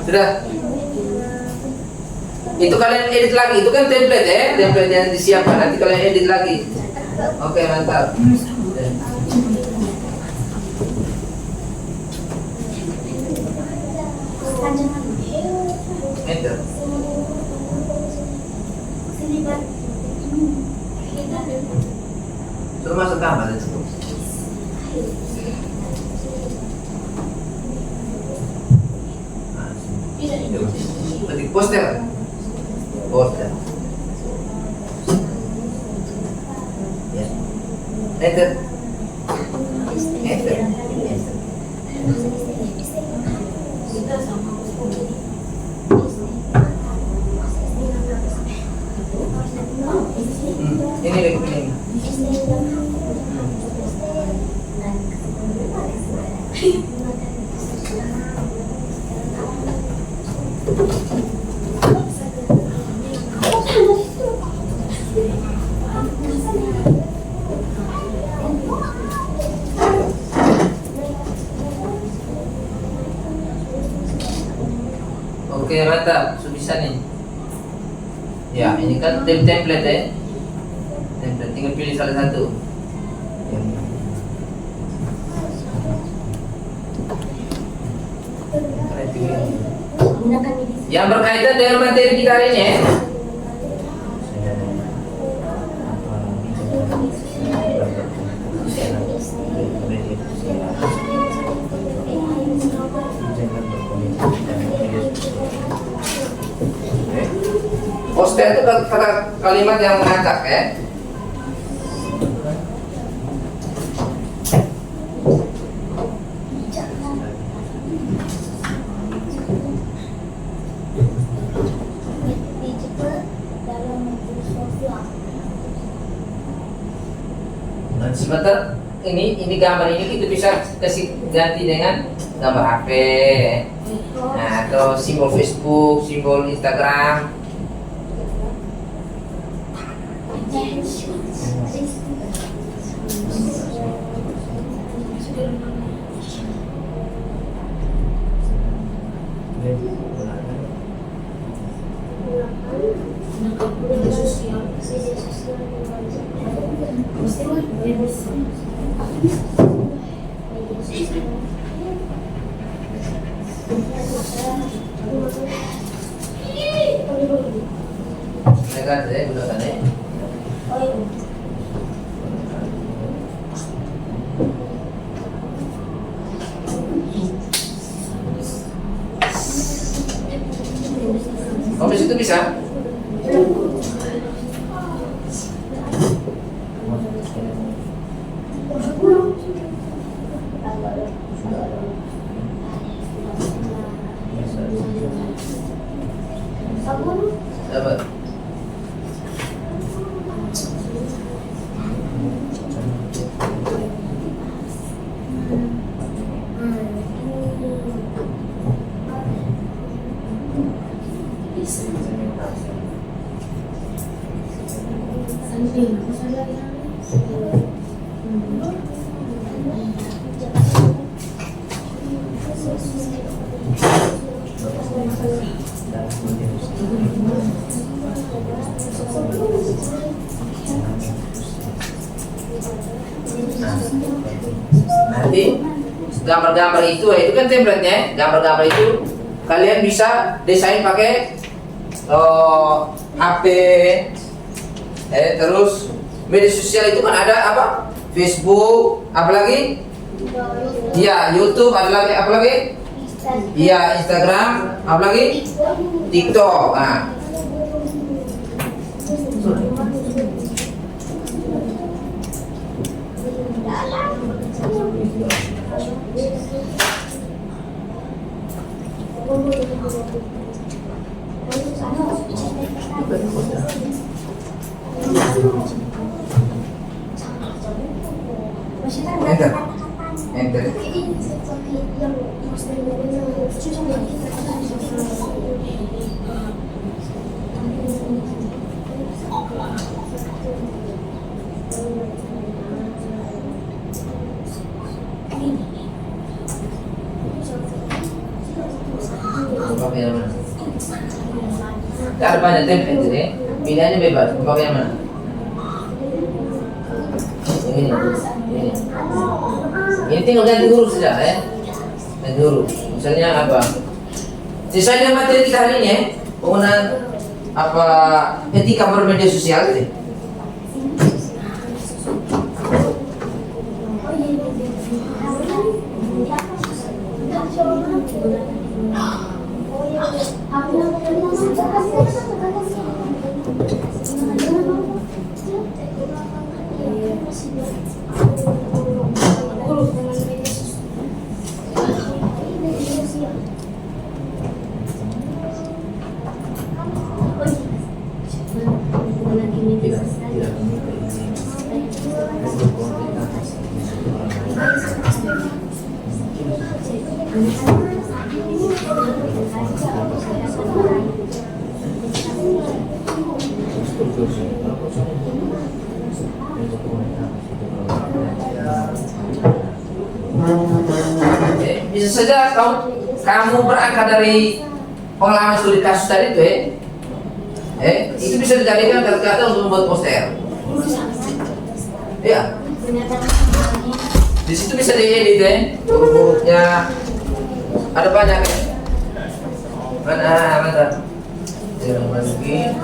Sudah. Itu kalian edit lagi. Itu kan template ya, template yang disiapkan. Nanti kalian edit lagi. Oke, mantap. Enter. Suruh masuk kamar di situ. Ketik poster. Poster. Ya. Enter. Enter. Ini begini. Oke, mantap, sudah bisa nih. Ya, ini kan template ya. Template, tinggal pilih salah satu. Yang berkaitan dengan materi kita hari ini ya. Poster itu kata kalimat yang mengacak ya. Nah, sebentar ini gambar ini kita bisa kasih ganti dengan gambar HP. Nah, atau simbol Facebook, simbol Instagram. Mereka saya gunakan ya. Oh, di situ bisa? Dapat. Nanti gambar-gambar itu kan template-nya. Gambar-gambar itu kalian bisa desain pakai HP. Terus media sosial itu kan ada apa? Facebook, apalagi? Iya, YouTube, ada lagi apalagi? Iya, Instagram, apalagi? TikTok. Nah. Enter. Pakai yang mana? Ada banyak template ini. Pilihannya bebas. Pakai yang mana? Ini. Ini tinggal ganti huruf saja ya. Ganti huruf. Misalnya apa? Sisanya materi kita hari ini ya. Penggunaan apa etika bermedia sosial ini. Bisa saja kamu berangkat dari pengalaman studi kasus tadi itu itu bisa dijadikan kata-kata untuk membuat poster. Ya, Di situ bisa diedit ya, huruf-hurufnya ada banyak ya. Mana? Jangan masukin.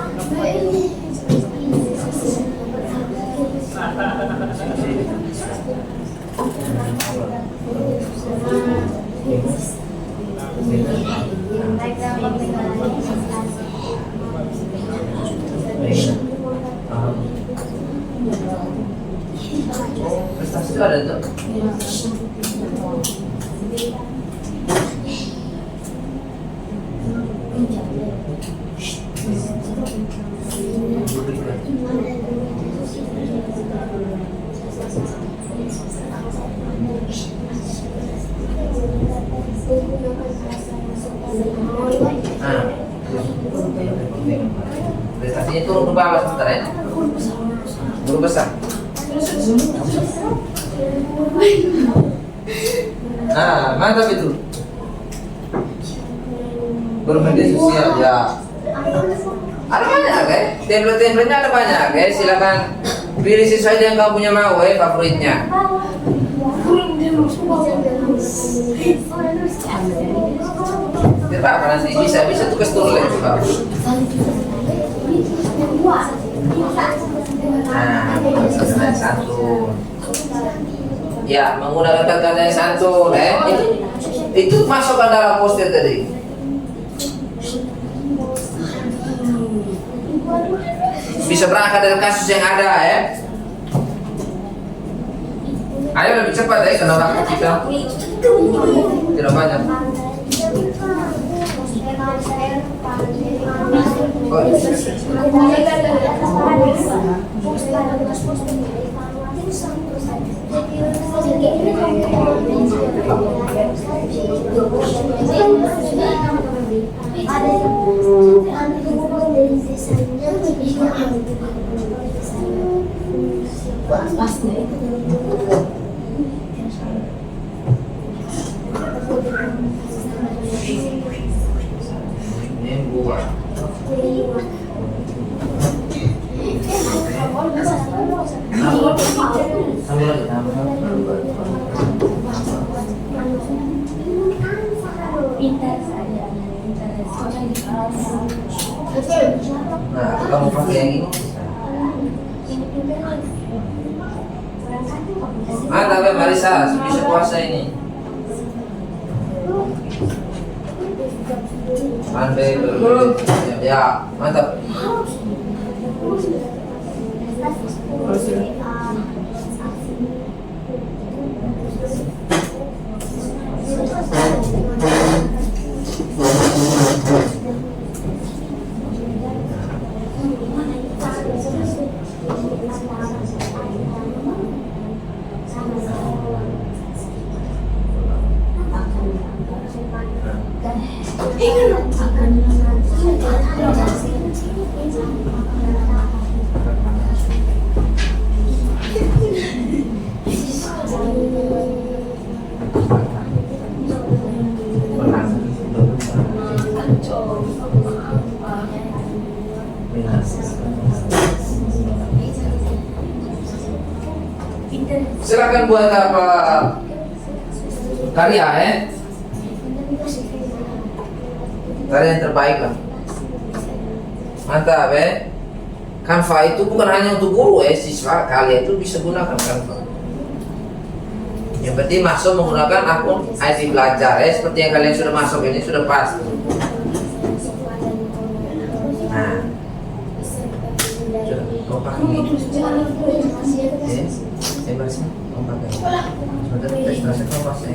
Prestasi itu ada tuh. Prestasinya turun ke bawah sebentar ya. Guru besar. Mantap itu. Bermedia sosial ya. Ada banyak ya. Template-templatenya ada banyak ya. Silakan pilih sesuai yang kamu punya mau ya favoritnya. Tidak apa nanti bisa tugas tulis juga. Santun. Ya, menggunakan kata-kata yang santun, itu masuk ke dalam poster tadi. Bisa berangkat dari kasus yang ada ya. Ayo lebih cepat ya, karena waktu kita tidak banyak. Nah, kamu pakai yang ini. Mantap ya Marisa, bisa puasa ini. Ya, mantap. Silakan buat apa karya karya yang terbaik lah. Mantap Canva itu bukan hanya untuk guru siswa, kalian itu bisa gunakan Canva. Yang penting masuk menggunakan akun ID belajar seperti yang kalian sudah masuk ini sudah pasti. Nah, sudah kau pakai ini. Kau pakai. Sebentar prestasi kau pakai.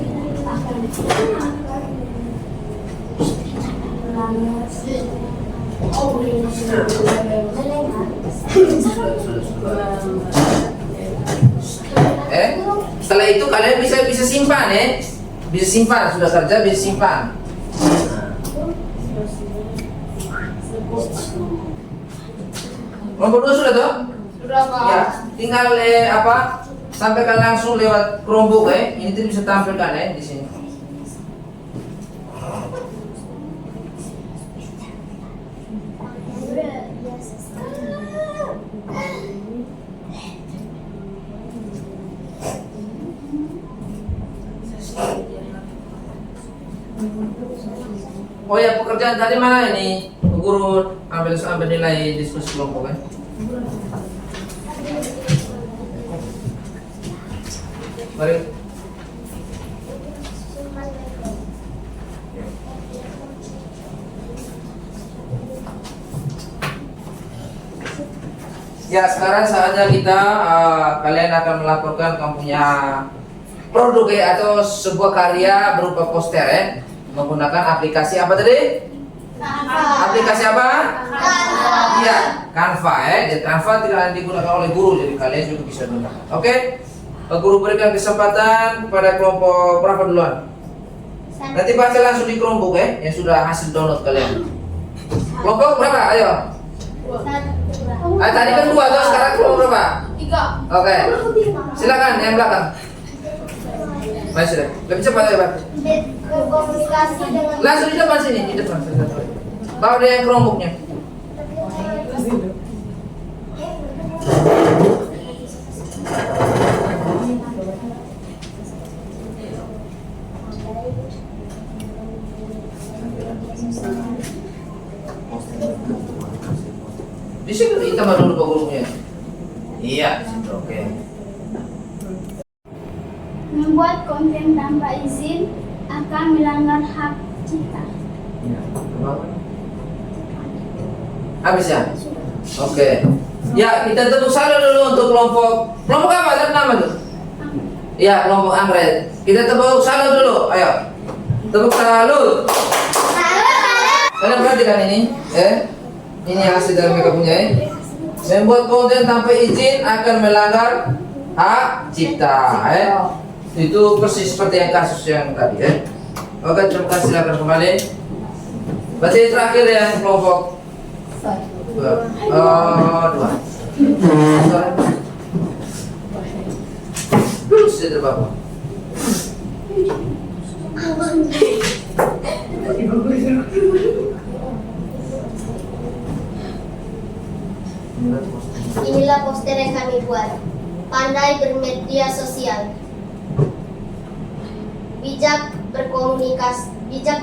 Setelah itu kalian bisa simpan bisa simpan, sudah kerja bisa simpan. Nomor 2 sudah toh? Sudah Pak. Ya, tinggal sampaikan langsung lewat Chromebook ini tuh bisa tampilkan di sini. pekerjaan tadi mana ini? Bu Guru ambil nilai diskusi kelompok kan? Mari. Ya, sekarang saatnya kita kalian akan melaporkan kamu punya produk ya, atau sebuah karya berupa poster ya, menggunakan aplikasi apa tadi? Aplikasi apa? Iya, Canva ya. Jadi Canva tidak digunakan oleh guru, jadi kalian juga bisa gunakan. Oke? Guru berikan kesempatan pada kelompok berapa duluan? Nanti baca langsung di Chromebook ya, yang sudah hasil download kalian. Kelompok berapa? Ayo. Tadi kan 2 tuh, sekarang kelompok berapa? 3. Oke. Silakan yang belakang. Mari sudah. Lebih cepat ya, Pak. Berkomunikasi dengan Langsung di depan sini, di depan. Bawa dia yang Chromebooknya. Di situ kita dulu Pak gurunya. Iya, oke. membuat konten tanpa izin akan melanggar hak cipta. Habis ya? Oke. Ya, kita tepuk salut dulu untuk kelompok apa? Ada nama tuh? Ya, kelompok Anggrek. Kita tepuk salut dulu. Ayo. Tepuk salut. Kalian perhatikan ini, ini hasil dari mereka punya. Membuat konten tanpa izin akan melanggar hak cipta. Itu persis seperti yang kasus yang tadi. Oke, terima kasih. Silakan kembali. Berarti terakhir ya kelompok 2. Sudah Bapak. Inilah poster yang kami buat. Pandai bermedia sosial. Bijak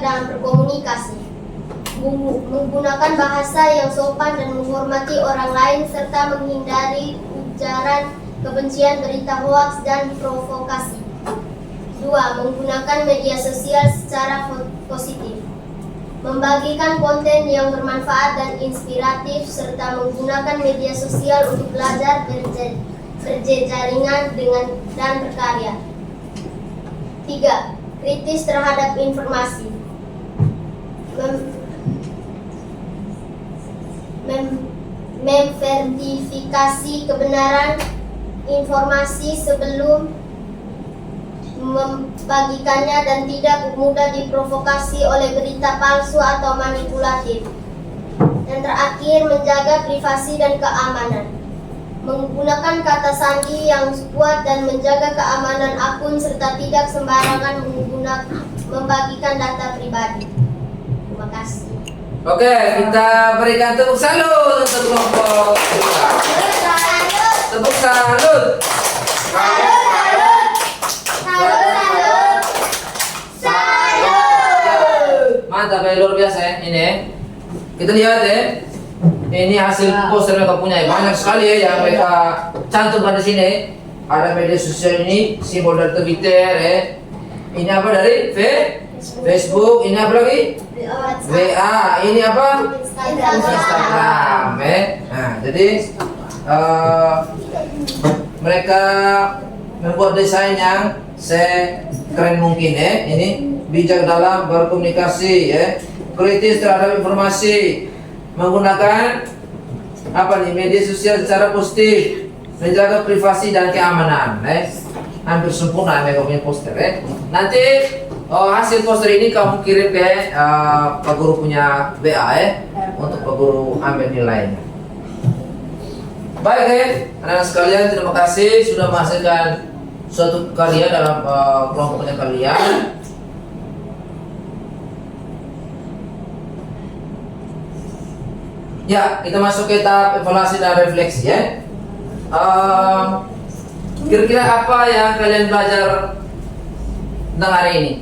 dalam berkomunikasi. Menggunakan bahasa yang sopan dan menghormati orang lain serta menghindari ujaran kebencian, berita hoaks dan provokasi. 2. Menggunakan media sosial secara positif. Membagikan konten yang bermanfaat dan inspiratif serta menggunakan media sosial untuk belajar, berjejaringan dan berkarya. 3. Kritis terhadap informasi. Memverifikasi kebenaran informasi sebelum membagikannya dan tidak mudah diprovokasi oleh berita palsu atau manipulatif. Dan terakhir, menjaga privasi dan keamanan. Menggunakan kata sandi yang kuat dan menjaga keamanan akun serta tidak sembarangan membagikan data pribadi. Terima kasih. Oke, kita berikan tepuk salut untuk kelompok 2. Tepuk salut. Mantap ya, luar biasa ya ini. Kita lihat ya. Ini hasil poster mereka punya, banyak sekali ya yang mereka cantumkan di sini. Ada media sosial ini, simbol dari Twitter ya. Ini apa dari Facebook, ini apa lagi? WA, ini apa? Instagram ya. Nah, jadi mereka membuat desain yang sekeren mungkin ya. Ini bijak dalam berkomunikasi ya, kritis terhadap informasi, menggunakan apa nih media sosial secara positif, menjaga privasi dan keamanan. Hampir sempurna mereka punya poster ya. Nanti hasil poster ini kamu kirim ke Pak Guru punya WA ya, untuk Pak Guru ambil nilainya. Baik ya, anak-anak sekalian, terima kasih sudah menghasilkan suatu karya dalam kelompoknya kalian. Ya, kita masuk ke tahap evaluasi dan refleksi ya. Kira-kira apa yang kalian belajar tentang hari ini?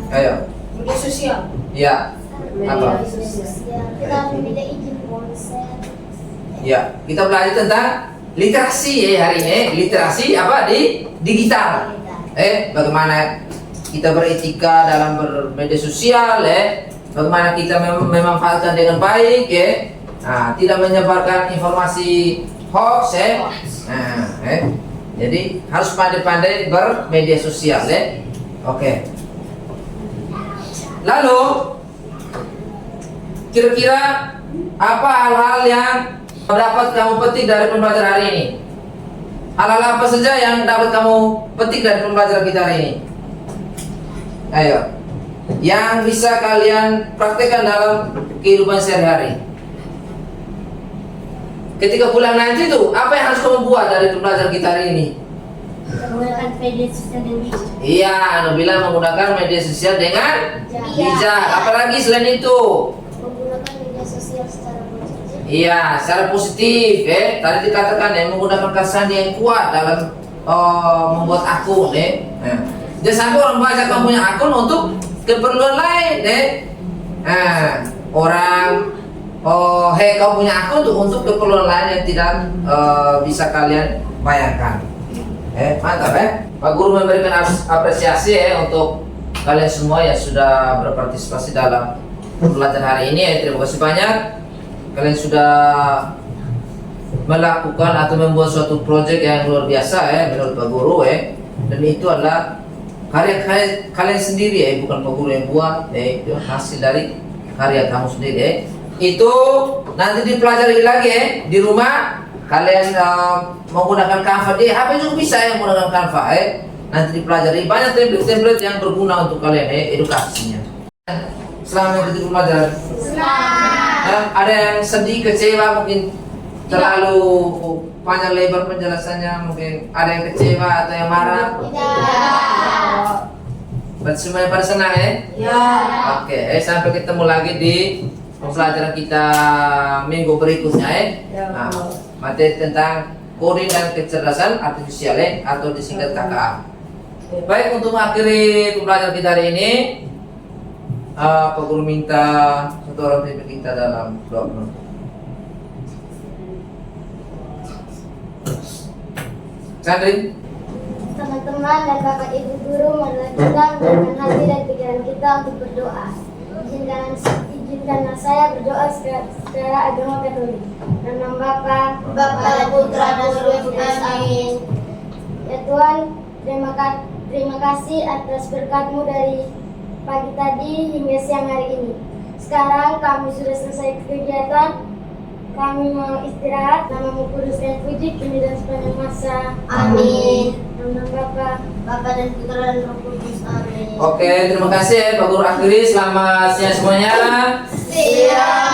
Ayo. Media sosial. Ya. Apa? Kita meminta izin ponsel. Ya, kita belajar tentang literasi hari ini. Literasi apa di digital. Bagaimana kita beretika dalam bermedia sosial, bagaimana kita memanfaatkan dengan baik, Nah, tidak menyebarkan informasi hoax, Jadi harus pandai-pandai bermedia sosial, Oke. Lalu kira-kira apa hal-hal yang dapat kamu petik dari pembelajaran hari ini? Hal-hal apa saja yang dapat kamu petik dari pembelajaran kita hari ini? Ayo, yang bisa kalian praktekkan dalam kehidupan sehari-hari. Ketika pulang nanti tuh, apa yang harus kamu buat dari pembelajaran kita hari ini? Menggunakan media sosial dan bijak. Iya, Anu bilang menggunakan media sosial dengan bijak. Apalagi selain itu? Menggunakan media sosial secara positif. Iya, secara positif, Tadi dikatakan menggunakan kata sandi yang kuat dalam membuat akun, Jangan sampai orang baca kamu punya akun untuk keperluan lain, Orang kau punya akun untuk keperluan lain yang tidak bisa kalian bayangkan. Mantap, Pak Guru memberikan apresiasi untuk kalian semua yang sudah berpartisipasi dalam pembelajaran hari ini. Terima kasih banyak. Kalian sudah melakukan atau membuat suatu proyek yang luar biasa, menurut Pak Guru, Dan itu adalah karya kalian sendiri, bukan Pak Guru yang buat, itu hasil dari karya kamu sendiri, Itu nanti dipelajari lagi, di rumah. Kalian menggunakan Canva di HP juga bisa menggunakan Canva, Nanti dipelajari banyak template-template yang berguna untuk kalian, edukasinya. Selamat mengikuti pembelajaran. Ada yang sedih, kecewa, mungkin terlalu panjang lebar penjelasannya, mungkin ada yang kecewa atau yang marah. Berarti semuanya pada senang, Ya. Oke, sampai ketemu lagi di pembelajaran kita minggu berikutnya, Nah, materi tentang coding dan kecerdasan artifisial, atau disingkat KKA. Baik, untuk mengakhiri pembelajaran kita hari ini, Pak Guru minta satu orang pimpin kita dalam doa penutup. Sandri. Teman-teman dan Bapak Ibu guru, marilah kita dengan hati dan pikiran kita untuk berdoa. Izinkanlah saya berdoa secara agama Katolik. Nama Bapa, Putra, dan Roh Kudus. Amin. Ya Tuhan, terima kasih atas berkat-Mu dari pagi tadi hingga siang hari ini. Sekarang kami sudah selesai kegiatan. Kami mau istirahat. Nama-Mu kudus dan puji kini dan sepanjang masa. Amin. Nama Bapa dan Putra dan Roh Kudus. Amin. Oke, terima kasih, Pak Guru akhiri. Selamat siang semuanya. Siang.